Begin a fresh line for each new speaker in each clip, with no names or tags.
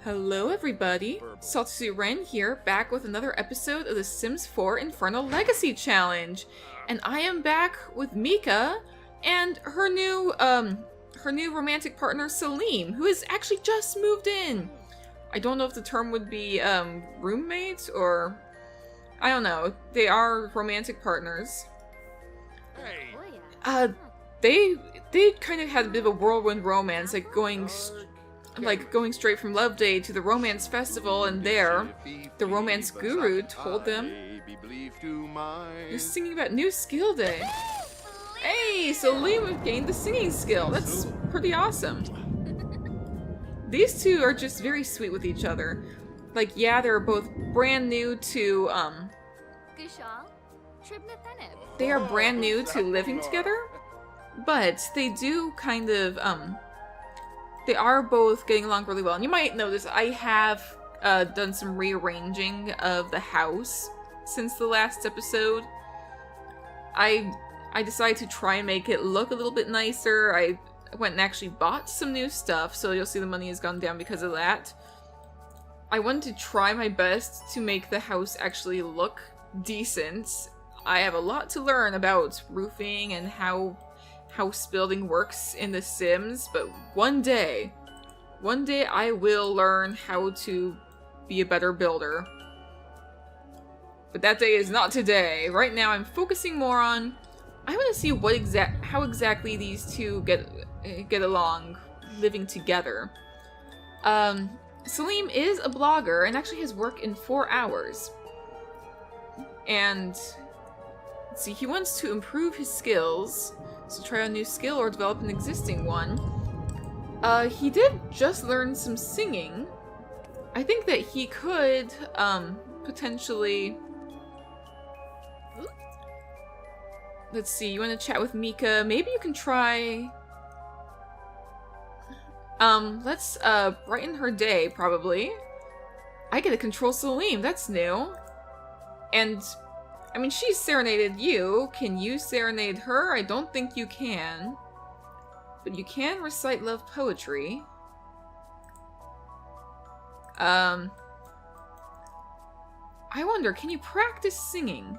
Hello everybody, Salty Ren here, back with another episode of the Sims 4 Infernal Legacy Challenge. And I am back with Mika and her new romantic partner Salim, who has actually just moved in. I don't know if the term would be roommate or I don't know. They are romantic partners. They kind of had a bit of a whirlwind romance, like going straight from Love Day to the Romance Festival, and there, the romance guru told them, "You're singing about New Skill Day." Hey, Salim have gained the singing skill. That's pretty awesome. These two are just very sweet with each other. Like, yeah, they're both brand new to, they are brand new to living together, but they do kind of, they are both getting along really well. And you might notice I have done some rearranging of the house since the last episode. I decided to try and make it look a little bit nicer. I went and actually bought some new stuff, so you'll see the money has gone down because of that. I wanted to try my best to make the house actually look decent. I have a lot to learn about roofing and how house building works in The Sims, but one day I will learn how to be a better builder. But that day is not today. Right now I'm focusing more on, I want to see how exactly these two get along living together. Salim is a blogger and actually has work in 4 hours. And let's see, he wants to improve his skills. So try a new skill or develop an existing one. He did just learn some singing. I think that he could, potentially... Let's see, you want to chat with Mika? Maybe you can try... let's, brighten her day, probably. I get to control Salim, that's new. And... I mean, she serenaded you. Can you serenade her? I don't think you can. But you can recite love poetry. I wonder, can you practice singing?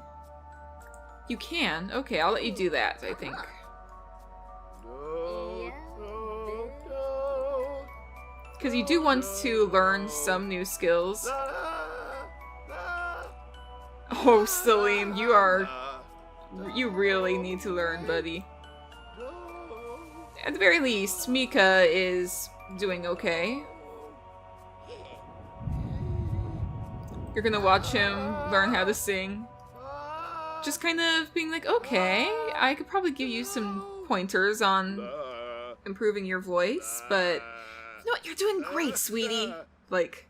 You can? Okay, I'll let you do that, I think. Because you do want to learn some new skills. Oh, Salim, you really need to learn, buddy. At the very least, Mika is doing okay. You're gonna watch him learn how to sing. Just kind of being like, okay, I could probably give you some pointers on improving your voice, but you know what, you're doing great, sweetie. Like...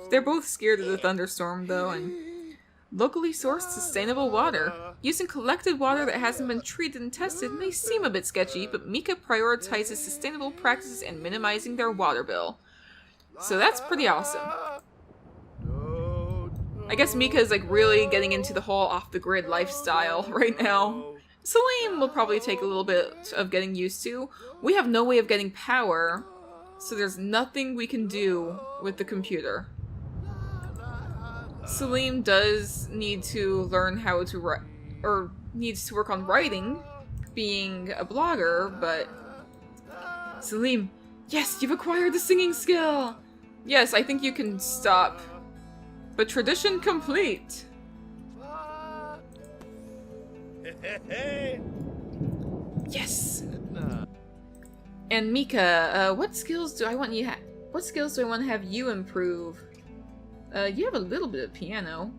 They're both scared of the thunderstorm, though, and locally sourced sustainable water. Using collected water that hasn't been treated and tested may seem a bit sketchy, but Mika prioritizes sustainable practices and minimizing their water bill. So that's pretty awesome. I guess Mika is like really getting into the whole off-the-grid lifestyle right now. Salim will probably take a little bit of getting used to. We have no way of getting power, so there's nothing we can do with the computer. Salim does need to learn how to write, or needs to work on writing, being a blogger, but... Salim, yes, you've acquired the singing skill! Yes, I think you can stop. But tradition complete! Yes! And Mika, what skills do I want to have you improve? You have a little bit of piano.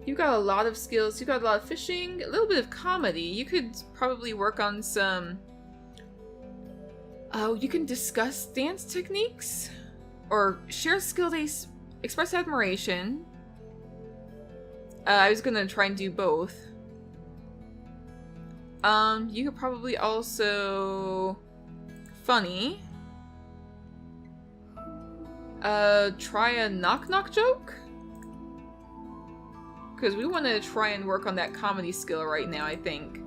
You got a lot of skills. You got a lot of fishing, a little bit of comedy. You could probably work on some... Oh, you can discuss dance techniques? Or share skill days, express admiration. I was gonna try and do both. You could probably also... Funny. Try a knock-knock joke? Because we want to try and work on that comedy skill right now, I think.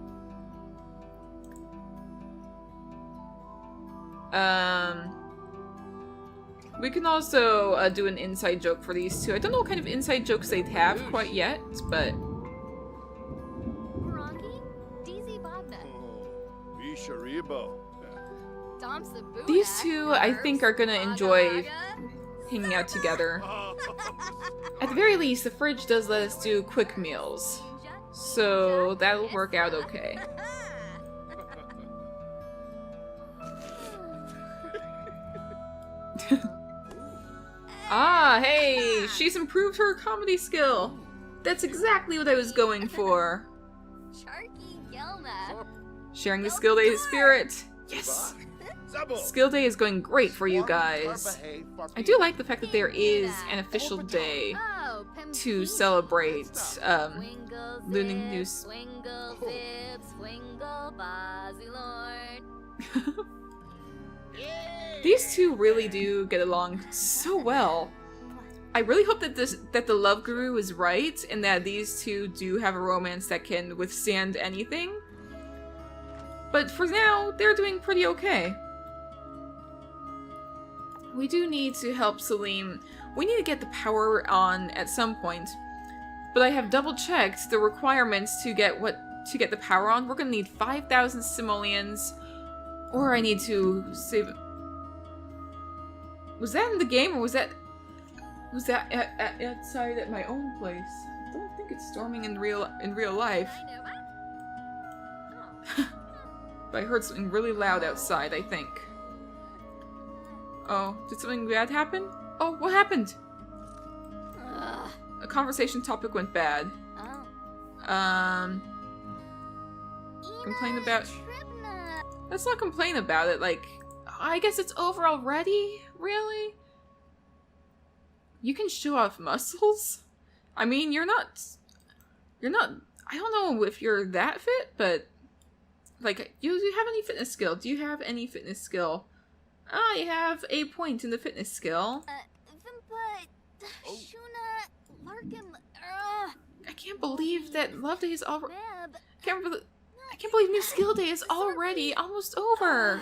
We can also do an inside joke for these two. I don't know what kind of inside jokes they'd have quite yet, but... These two, I think, are gonna enjoy hanging out together. At the very least, the fridge does let us do quick meals. So that'll work out okay. Ah, hey! She's improved her comedy skill! That's exactly what I was going for. Sharing the skill day spirit! Yes! Skill day is going great for you guys. I do like the fact that there is an official day to celebrate learning new. These two really do get along so well. I really hope that the love guru is right and that these two do have a romance that can withstand anything. But for now, they're doing pretty okay. We do need to help Salim. We need to get the power on at some point. But I have double-checked the requirements to get the power on. We're gonna need 5,000 simoleons, or I need to save. Was that in the game, or was that outside at my own place? I don't think it's storming in real life. But I heard something really loud outside, I think. Oh, did something bad happen? Oh, what happened? A conversation topic went bad. Complain about... Let's not complain about it, like... I guess it's over already? Really? You can show off muscles? I mean, you're not... I don't know if you're that fit, but... Like, do you have any fitness skill? Do you have any fitness skill? I have a point in the fitness skill. I can't believe that Love Day is already... I can't believe New Skill Day is already almost over.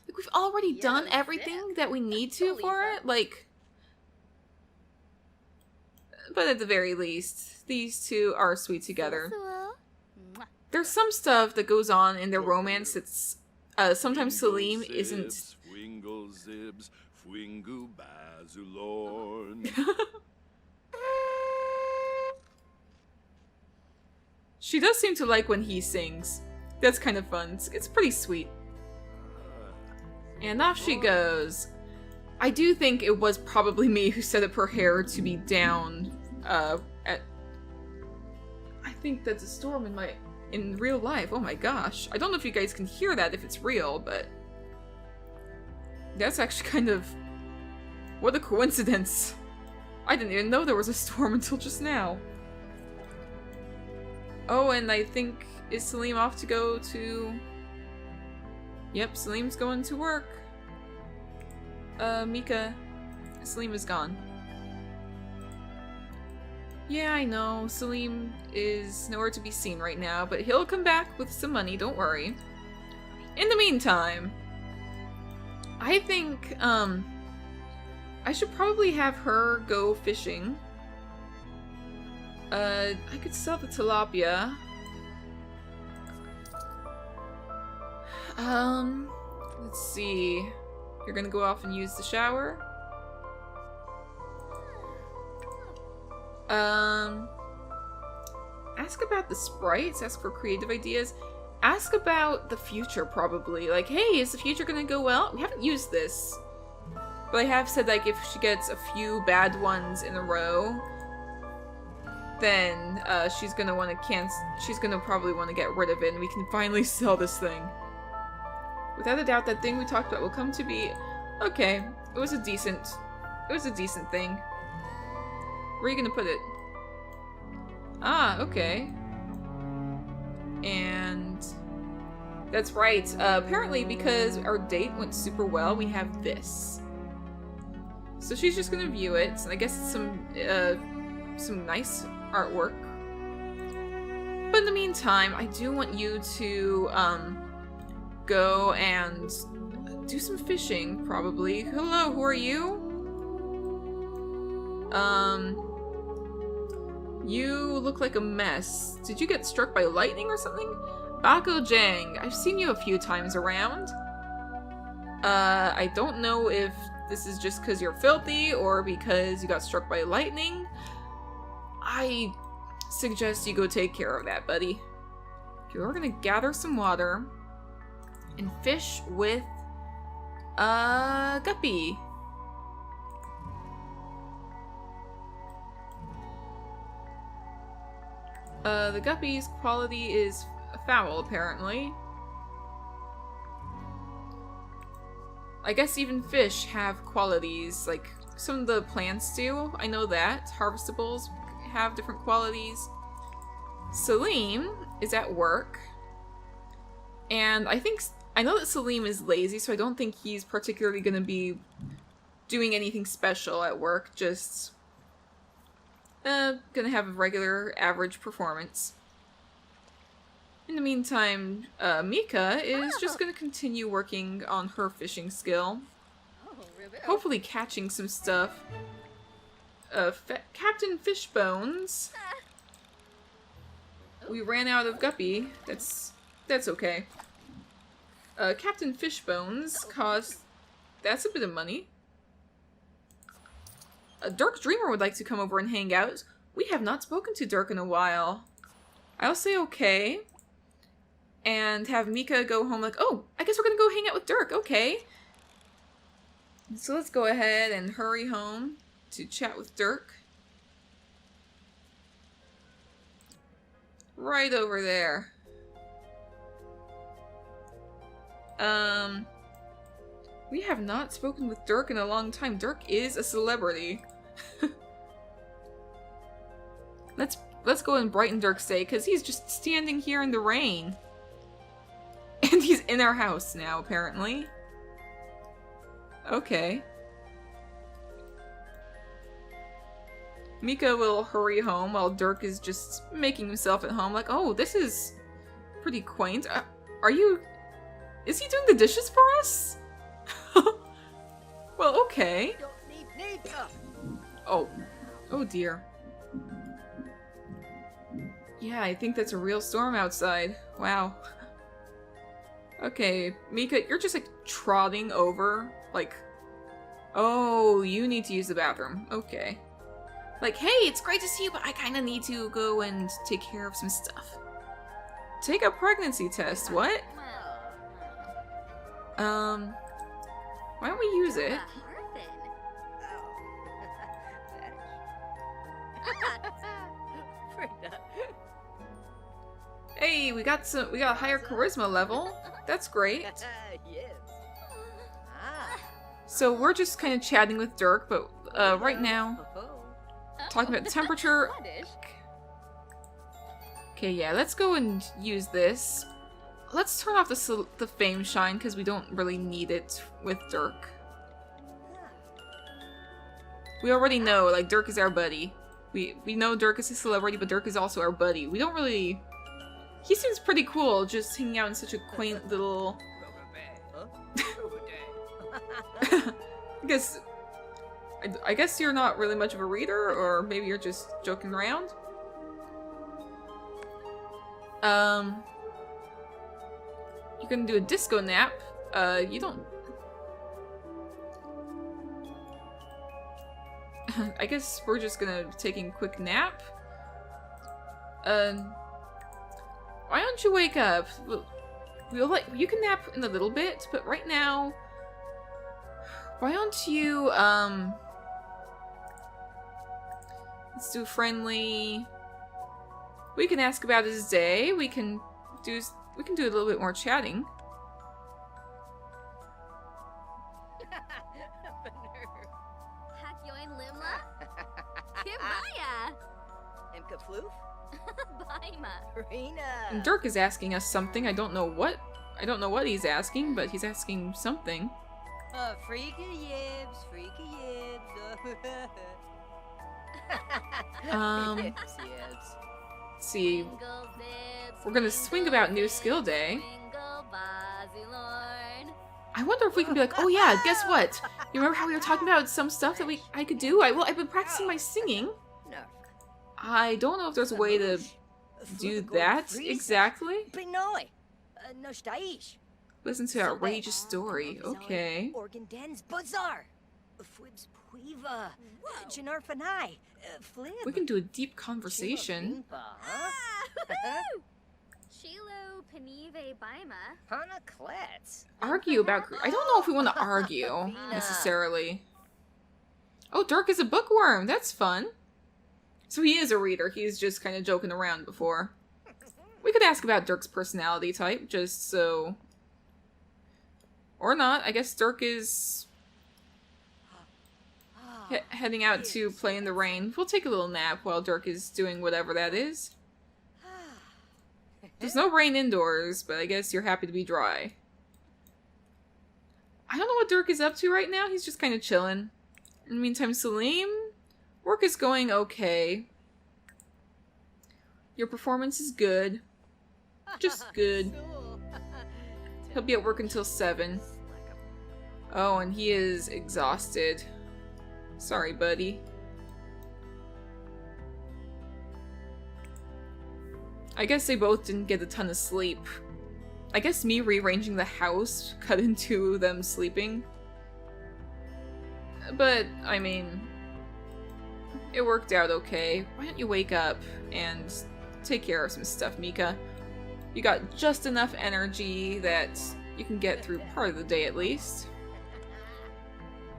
Like, we've already done everything that we need to for it. Like... But at the very least, these two are sweet together. There's some stuff that goes on in their romance that's... sometimes Salim isn't... She does seem to like when he sings. That's kind of fun. It's pretty sweet. And off she goes. I do think it was probably me who set up her hair to be down at... I think that's a storm in real life. Oh my gosh. I don't know if you guys can hear that if it's real, but... That's actually kind of... What a coincidence. I didn't even know there was a storm until just now. Oh, and I think... Is Salim off to go to... Yep, Salim's going to work. Mika... Salim is gone. Yeah, I know. Salim is nowhere to be seen right now, but he'll come back with some money, don't worry. In the meantime... I think, I should probably have her go fishing. I could sell the tilapia. Let's see. You're gonna go off and use the shower? Ask about the sprites, ask for creative ideas. Ask about the future, probably. Like, hey, is the future gonna go well? We haven't used this. But I have said, like, if she gets a few bad ones in a row, then, she's gonna want to cancel. She's gonna probably want to get rid of it, and we can finally sell this thing. Without a doubt, that thing we talked about will come to be... Okay, it was a decent thing. Where are you gonna put it? Ah, okay. And that's right. Apparently, because our date went super well, we have this. So she's just gonna view it. And I guess it's some nice artwork. in the meantime, I do want you to go and do some fishing, probably. Hello, who are you? You look like a mess. Did you get struck by lightning or something? Bako Jang, I've seen you a few times around. I don't know if this is just because you're filthy or because you got struck by lightning. I suggest you go take care of that, buddy. Okay, we're gonna gather some water and fish with Guppy. The Guppy's quality is foul, apparently. I guess even fish have qualities, like some of the plants do. I know that. Harvestables have different qualities. Salim is at work. And I know that Salim is lazy, so I don't think he's particularly going to be doing anything special at work. Just gonna have a regular, average performance. In the meantime, Mika is just gonna continue working on her fishing skill. Hopefully catching some stuff. Captain Fishbones. We ran out of Guppy. That's okay. Captain Fishbones cost... That's a bit of money. Dirk Dreamer would like to come over and hang out. We have not spoken to Dirk in a while. I'll say okay. And have Mika go home like, oh, I guess we're gonna go hang out with Dirk, okay. So let's go ahead and hurry home to chat with Dirk. Right over there. We have not spoken with Dirk in a long time. Dirk is a celebrity. Let's go and brighten Dirk's day, because he's just standing here in the rain. And he's in our house now, apparently. Okay. Mika will hurry home while Dirk is just making himself at home. Like, oh, this is pretty quaint. Is he doing the dishes for us? Well, okay. Oh. Oh dear. Yeah, I think that's a real storm outside. Wow. Okay, Mika, you're just like trotting over, like, oh, you need to use the bathroom. Okay. Like, hey, it's great to see you, but I kind of need to go and take care of some stuff. Take a pregnancy test, what? Why don't we use it? Hey, we got a higher charisma level. That's great. So we're just kind of chatting with Dirk, but right now, talking about the temperature. Okay, yeah, let's go and use this. Let's turn off the fame shine because we don't really need it with Dirk. We already know, like, Dirk is our buddy. We know Dirk is a celebrity, but Dirk is also our buddy. We don't really... He seems pretty cool, just hanging out in such a quaint little... I guess you're not really much of a reader, or maybe you're just joking around. You're gonna do a disco nap. You don't... I guess we're just gonna be taking a quick nap. Why don't you wake up? You can nap in a little bit, but right now, why don't you, let's do friendly. We can ask about his day. We can do a little bit more chatting. And Dirk is asking us something. I don't know what he's asking, but he's asking something.
Freaky yibs, freaky yibs.
Let's see. We're gonna swing about New Skill Day. I wonder if we can be like, oh yeah, guess what? You remember how we were talking about some stuff that I could do? I've been practicing my singing. I don't know if there's a way to do that exactly. Listen to outrageous story. Okay. We can do a deep conversation. Argue about... I don't know if we want to argue, necessarily. Oh, Dirk is a bookworm. That's fun. So he is a reader. He's just kind of joking around before. We could ask about Dirk's personality type, just so... Or not. I guess Dirk is... heading out to play in the rain. We'll take a little nap while Dirk is doing whatever that is. There's no rain indoors, but I guess you're happy to be dry. I don't know what Dirk is up to right now. He's just kind of chilling. In the meantime, Salim, work is going okay. Your performance is good. Just good. He'll be at work until 7. Oh, and he is exhausted. Sorry, buddy. I guess they both didn't get a ton of sleep. I guess me rearranging the house cut into them sleeping. But, I mean, it worked out okay. Why don't you wake up and take care of some stuff, Mika? You got just enough energy that you can get through part of the day at least.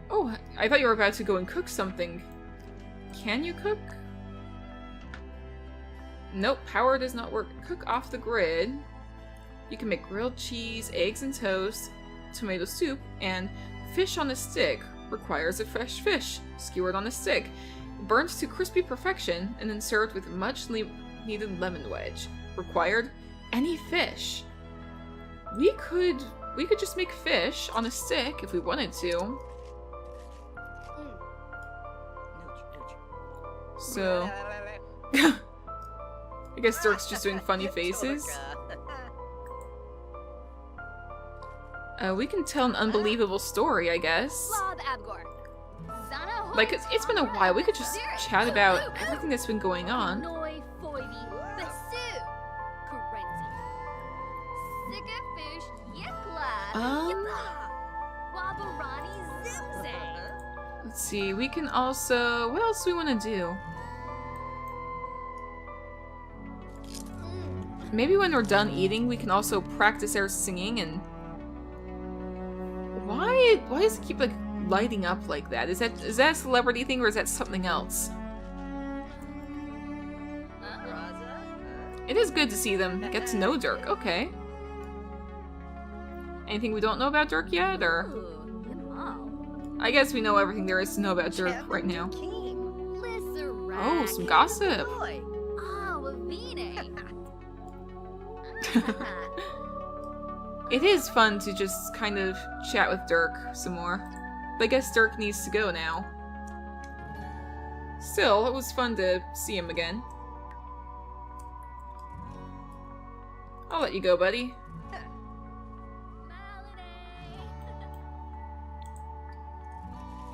Oh, I thought you were about to go and cook something. Can you cook? Nope, power does not work. Cook off the grid. You can make grilled cheese, eggs and toast, tomato soup, and fish on a stick. Requires a fresh fish, skewered on a stick. Burnt to crispy perfection, and then served with much needed lemon wedge. Required any fish. We could just make fish on a stick if we wanted to. So... I guess Dirk's just doing funny faces. We can tell an unbelievable story, I guess. Like, it's been a while. We could just chat about everything that's been going on. Let's see, we can also... What else do we want to do? Maybe when we're done eating, we can also practice our singing and... Why does it keep, like, lighting up like that? Is that a celebrity thing or is that something else? It is good to see them get to know Dirk. Okay. Anything we don't know about Dirk yet, or...? I guess we know everything there is to know about Dirk right now. Oh, some gossip. It is fun to just kind of chat with Dirk some more. But I guess Dirk needs to go now. Still, it was fun to see him again. I'll let you go, buddy.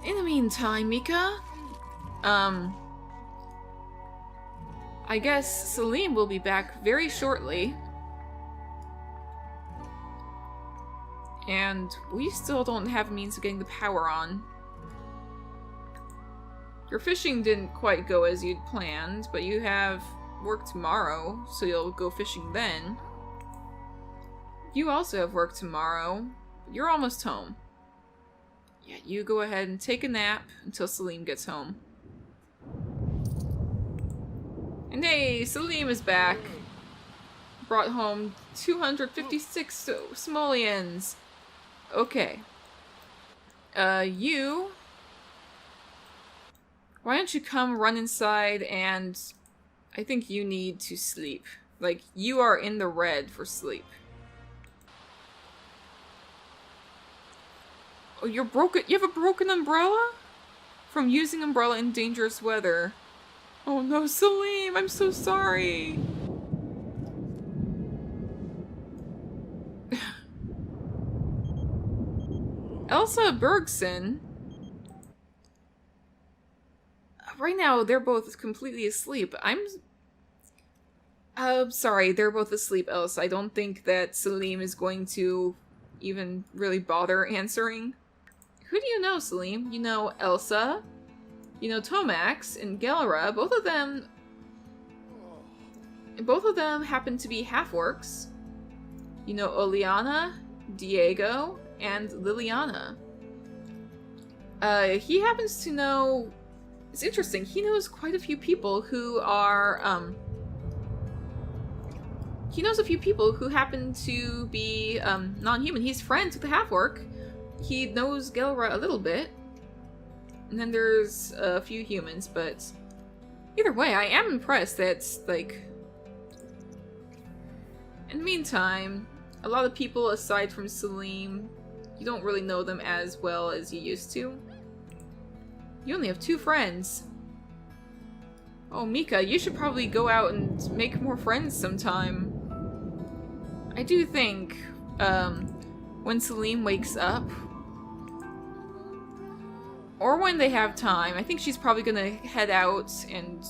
In the meantime, Mika, I guess Salim will be back very shortly. And we still don't have means of getting the power on. Your fishing didn't quite go as you'd planned, but you have work tomorrow, so you'll go fishing then. You also have work tomorrow, but you're almost home. Yeah, you go ahead and take a nap until Salim gets home. And hey, Salim is back. Brought home 256 simoleons. Okay. You... Why don't you come run inside and... I think you need to sleep. Like, you are in the red for sleep. Oh, you're broken. You have a broken umbrella? From using umbrella in dangerous weather. Oh no, Salim, I'm so sorry. Elsa Bergson. Right now, they're both completely asleep. Sorry, they're both asleep, Elsa. I don't think that Salim is going to even really bother answering. Who do you know, Salim? You know Elsa, you know Tomax and Gelra. Both of them happen to be half-orcs. You know Oleana, Diego, and Liliana. He happens to know... It's interesting, he knows quite a few people who are, he knows a few people who happen to be, non-human. He's friends with the half-orc. He knows Gelra a little bit. And then there's a few humans, but... Either way, I am impressed that, like... In the meantime, a lot of people aside from Salim, you don't really know them as well as you used to. You only have 2 friends. Oh, Mika, you should probably go out and make more friends sometime. I do think, when Salim wakes up, or when they have time, I think she's probably gonna head out and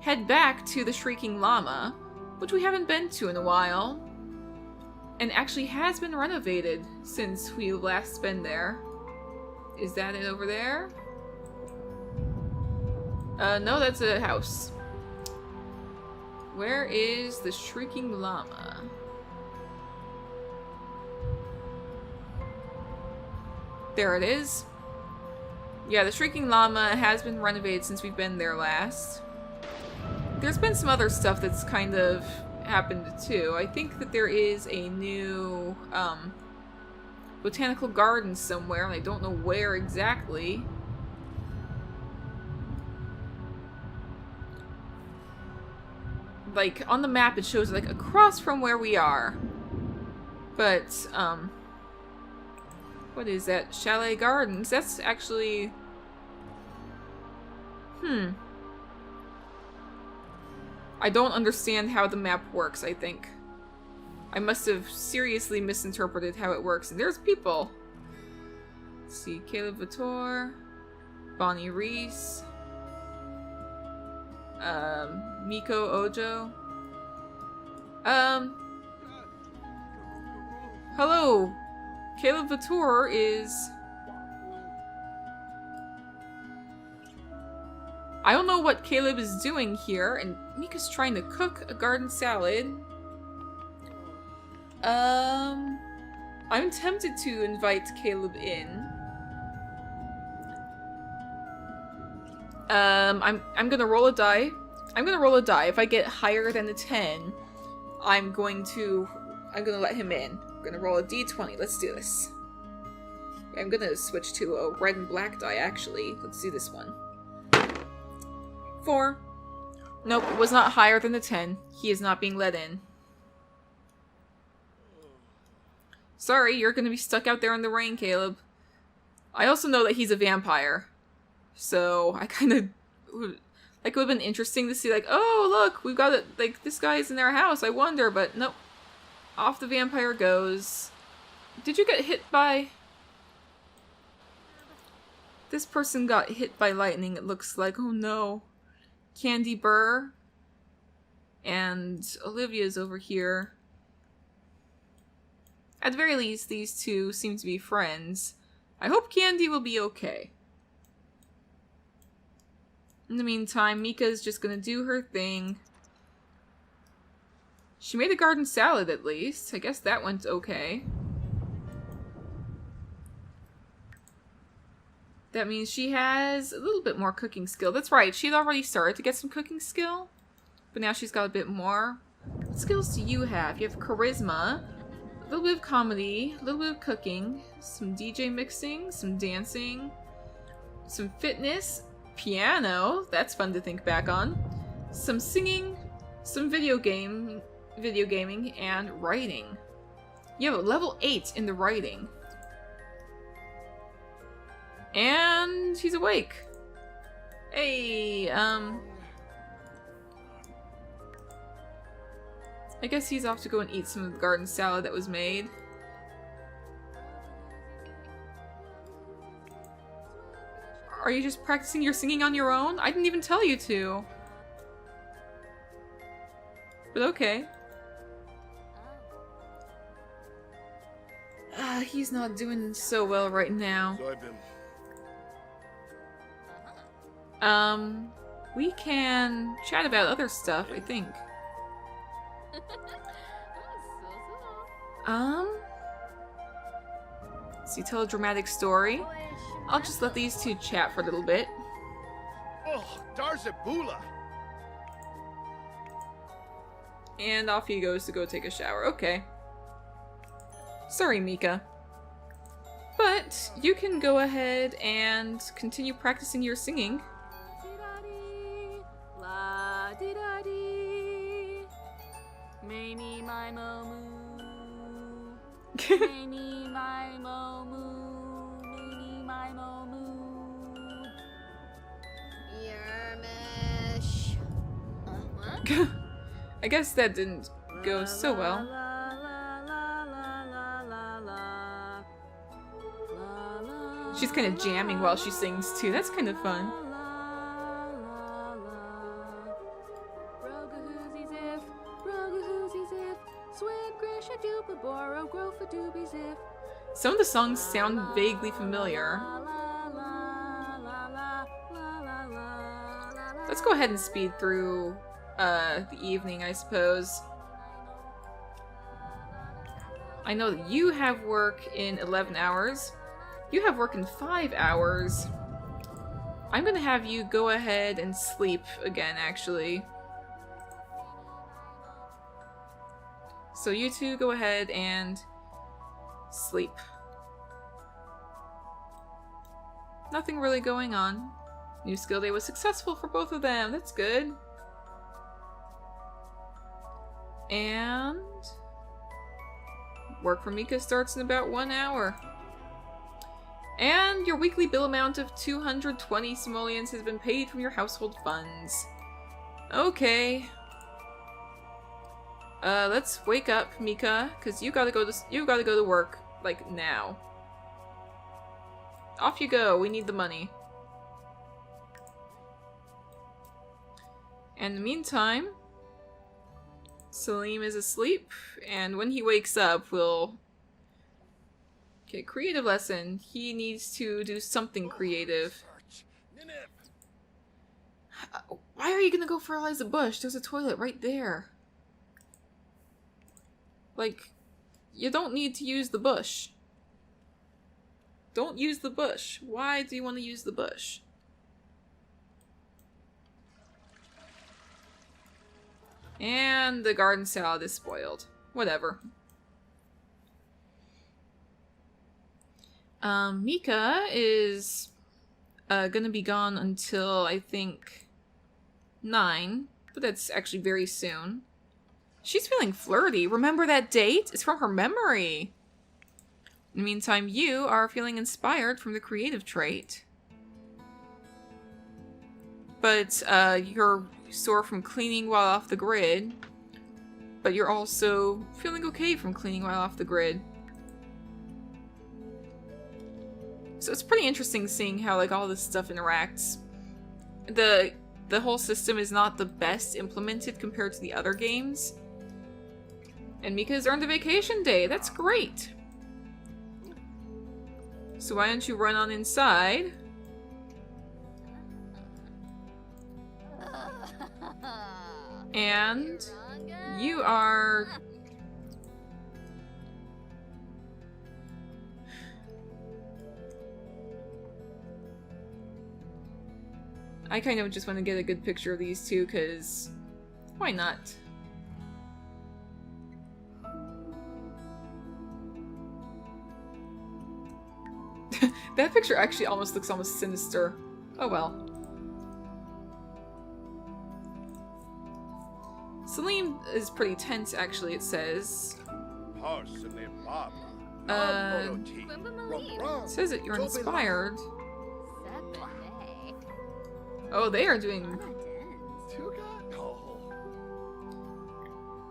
head back to the Shrieking Llama, which we haven't been to in a while, and actually has been renovated since we last been there. Is that it over there? No, that's a house. Where is the Shrieking Llama? There it is. Yeah, the Shrieking Llama has been renovated since we've been there last. There's been some other stuff that's kind of happened too. I think that there is a new, botanical garden somewhere, and I don't know where exactly. Like, on the map it shows, like, across from where we are. But, what is that? Chalet Gardens? That's actually... I don't understand how the map works, I think. I must have seriously misinterpreted how it works. And there's people. Let's see, Caleb Vitor, Bonnie Reese, Miko Ojo. Hello. Caleb Vitor is... I don't know what Caleb is doing here, and Mika's trying to cook a garden salad. I'm tempted to invite Caleb in. I'm gonna roll a die. I'm gonna roll a die. If I get higher than a 10, I'm gonna let him in. I'm gonna roll a d20. Let's do this. I'm gonna switch to a red and black die, actually. Let's do this one. 4. Nope, it was not higher than the 10. He is not being let in. Sorry, you're gonna be stuck out there in the rain, Caleb. I also know that he's a vampire. So, I kind of... Like, it would have been interesting to see, like, oh, look, we've got it, like, this guy's in our house, I wonder, but nope. Off the vampire goes. Did you get hit by... This person got hit by lightning, it looks like. Oh no. Candy Burr. And Olivia's over here. At the very least, these two seem to be friends. I hope Candy will be okay. In the meantime, Mika's just gonna do her thing. She made a garden salad, at least. I guess that went okay. That means she has a little bit more cooking skill. That's right, she had already started to get some cooking skill. But now she's got a bit more. What skills do you have? You have charisma, a little bit of comedy, a little bit of cooking, some DJ mixing, some dancing, some fitness, piano, that's fun to think back on, some singing, some video gaming, and writing. You have a level 8 in the writing. And he's awake. Hey, I guess he's off to go and eat some of the garden salad that was made. Are you just practicing your singing on your own? I didn't even tell you to. But okay. He's not doing so well right now. We can chat about other stuff, I think. So you tell a dramatic story. I'll just let these two chat for a little bit.
Oh, Darzabula.
And off he goes to go take a shower. Okay. Sorry, Mika. But you can go ahead and continue practicing your singing.
Yarmish.
I guess that didn't go so well. She's kind of jamming while she sings too. That's kind of fun. Some of the songs sound vaguely familiar. Let's go ahead and speed through the evening, I suppose. I know that you have work in 11 hours. You have work in 5 hours. I'm gonna have you go ahead and sleep again, actually. So you two go ahead and sleep. Nothing really going on. New skill day was successful for both of them. That's good. And work for Mika starts in about 1 hour. And your weekly bill amount of 220 simoleons has been paid from your household funds. Okay. Let's wake up, Mika, because you gotta go to work, like, now. Off you go, we need the money. And in the meantime, Salim is asleep, and when he wakes up, we'll... Okay, creative lesson. He needs to do something creative. Why are you gonna go fertilize the bush? There's a toilet right there. Like, you don't need to use the bush. Don't use the bush. Why do you want to use the bush? And the garden salad is spoiled. Whatever. Mika is gonna be gone until, I think, 9. But that's actually very soon. She's feeling flirty. Remember that date? It's from her memory. In the meantime, you are feeling inspired from the creative trait. But you're sore from cleaning while off the grid. But you're also feeling okay from cleaning while off the grid. So it's pretty interesting seeing how, like, all this stuff interacts. The whole system is not the best implemented compared to the other games. And Mika's earned a vacation day. That's great. So why don't you run on inside? And you are... I kind of just want to get a good picture of these two, because why not? That picture actually looks almost sinister. Oh well. Salim is pretty tense, actually, it says. It says that you're inspired. Oh, they are doing...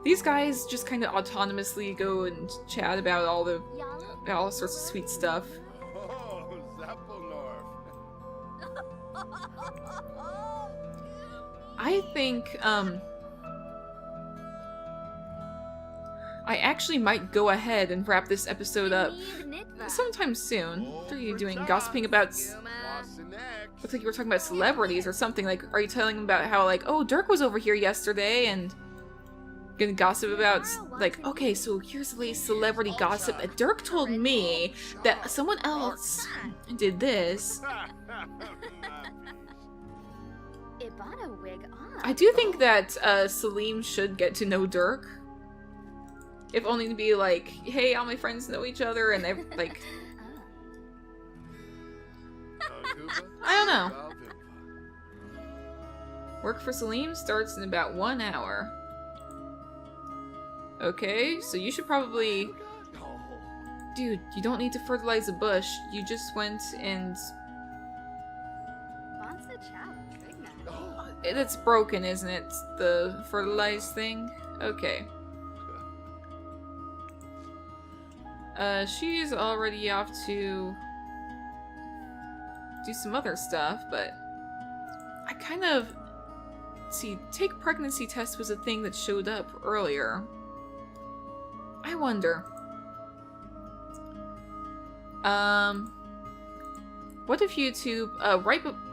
These guys just kind of autonomously go and chat about all sorts of sweet stuff. I think, I actually might go ahead and wrap this episode up sometime soon. What are you doing? Gossiping about...
What's next?
Looks like you were talking about celebrities or something. Like, are you telling them about how, like, oh, Dirk was over here yesterday and gonna gossip about, like, okay, so here's the latest celebrity gossip. That Dirk told me that someone else did this. I do think that Salim should get to know Dirk. If only to be like, hey, all my friends know each other, and they're like... I don't know. Work for Salim starts in about 1 hour. Okay, so you should probably... Dude, you don't need to fertilize a bush. You just went and... It's broken, isn't it? The fertilized thing? Okay. She's already off to do some other stuff, but I kind of... See, take pregnancy test was a thing that showed up earlier. I wonder. What if YouTube,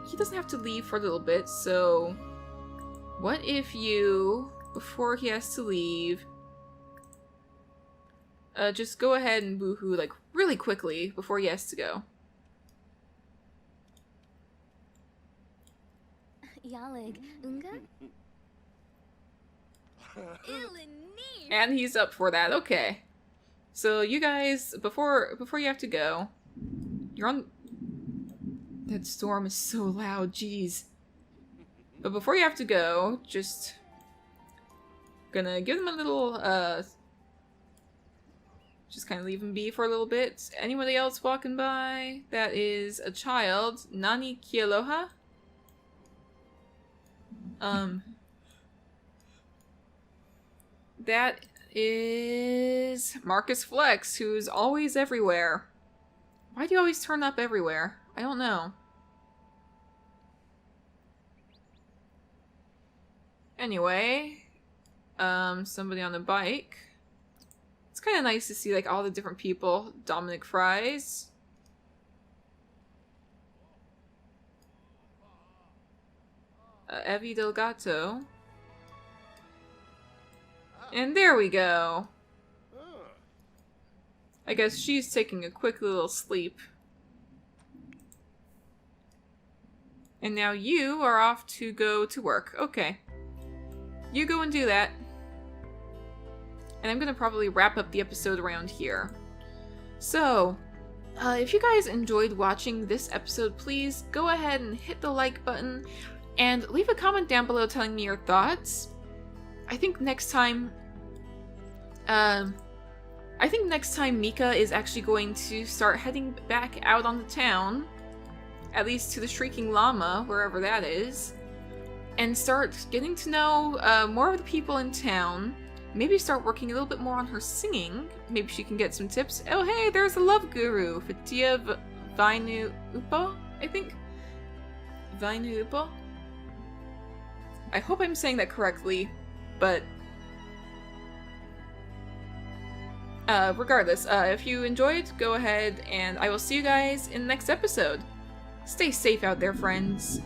he doesn't have to leave for a little bit, so what if you, before he has to leave, just go ahead and woohoo, like, really quickly before he has to go. And he's up for that, okay. So you guys, before you have to go, you're on... That storm is so loud, jeez. But before you have to go, just gonna give them a little, just kind of leave him be for a little bit. Anybody else walking by? That is a child. Nani Kieloha? That is Marcus Flex, who's always everywhere. Why do you always turn up everywhere? I don't know. Anyway, somebody on a bike. It's kind of nice to see, like, all the different people. Dominic Fries. Evie Delgato. And there we go. I guess she's taking a quick little sleep. And now you are off to go to work. Okay. You go and do that. And I'm gonna probably wrap up the episode around here. So, if you guys enjoyed watching this episode, please go ahead and hit the like button and leave a comment down below telling me your thoughts. I think next time Mika is actually going to start heading back out on the town, at least to the Shrieking Llama, wherever that is, and start getting to know more of the people in town. Maybe start working a little bit more on her singing. Maybe she can get some tips. Oh hey, there's a love guru, Fatia Vainu Upo, I think? Vainu Upo? I hope I'm saying that correctly, but... regardless, if you enjoyed, go ahead and I will see you guys in the next episode. Stay safe out there, friends.